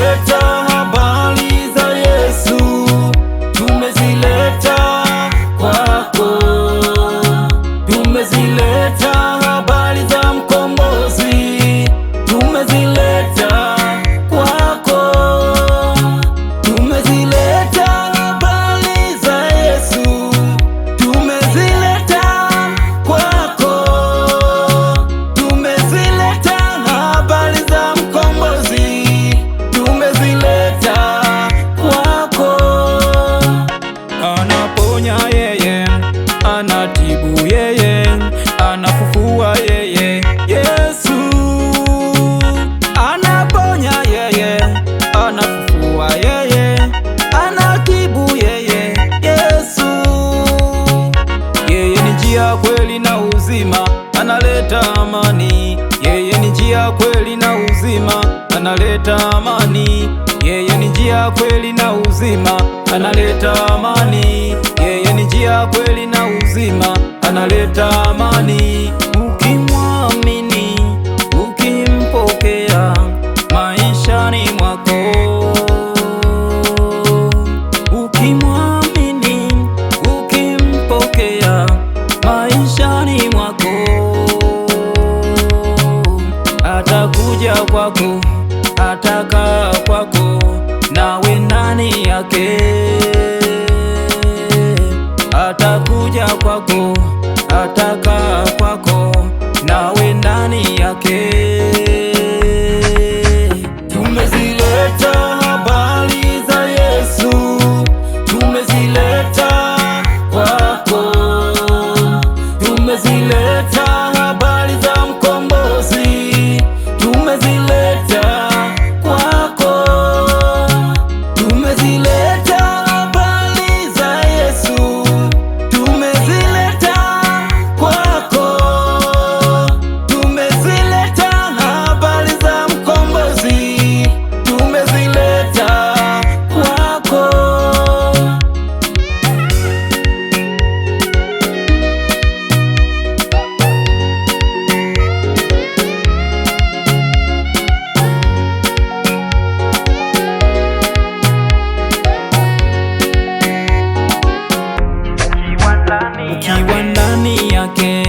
tumezileta habari za Yesu, tumezileta kwako. Tumezileta habari za mkombozi, tumezileta kwako. Tumezileta habari za Yesu, tumezileta kwako. Tumezileta habari za mkombozi, tumezileta kwako. Anaponya yeye, anatibu yeye, anafufua yeye, Yesu. Anaponya yeye, anafufua yeye, anatibu yeye, Yesu. Yeye ni njia, kweli na uzima, analeta amani. Yeye ni njia, kweli na uzima, analeta amani. Yeye ni njia, kweli na uzima, analeta amani. Yeye ni njia, kweli na uzima, analeta amani. Ukimwamini, ukimpokea maishani mwako, ukimwamini, ukimpokea maishani mwako, atakuja kwako, atakaa kwako, nawe ndani yake. Atakuja kwako, atakaa kwako, nawe ndani yake. Tumezileta habari za Yesu, tumezileta kwako. Tumezileta habari za mkombozi, tumezileta kwako. Tumezileta habari za Yesu, tumezileta kwako. Tumezileta habari za mkombozi, tumezileta kwako. Ukiwa ndani yake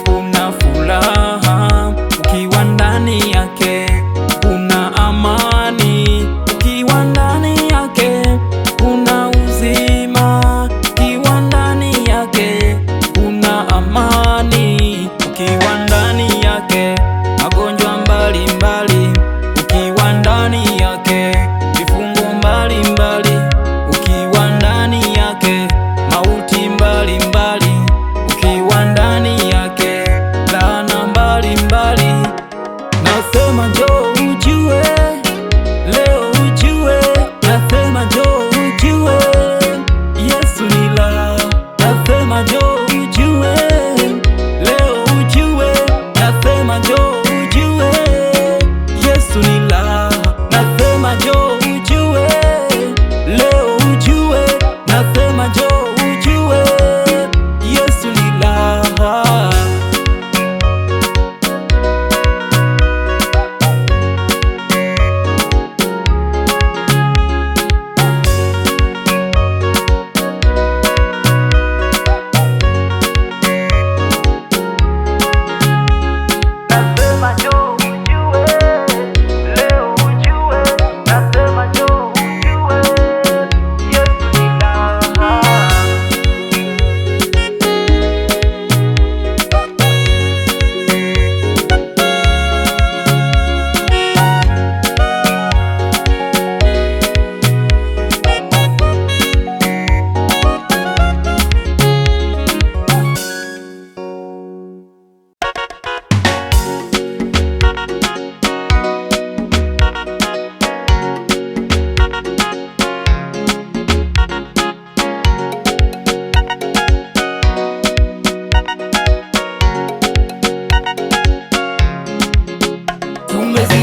kuna furaha, ukiwa ndani yake kuna amani, ukiwa ndani yake kuna uzima, ukiwa ndani yake kuna amani, ukiwa ndani yake magonjwa mbalimbali, ukiwa ndani yake vifungo mbalimbali, ukiwa ndani yake mauti mbalimbali, ukiwa ndani yake laana mbalimbali. Nasema njoo ujue, leo ujue, nasema njoo ujue, Yesu ni la. Nasema njoo ujue, leo ujue, nasema njoo ujue, Yesu ni la. Nasema njoo ujue, leo ujue, nasema njoo ujue, Yesu ni la. Nasema njoo ujue, leo ujue, nasema njoo ujue, Yesu ni la. Tumezileta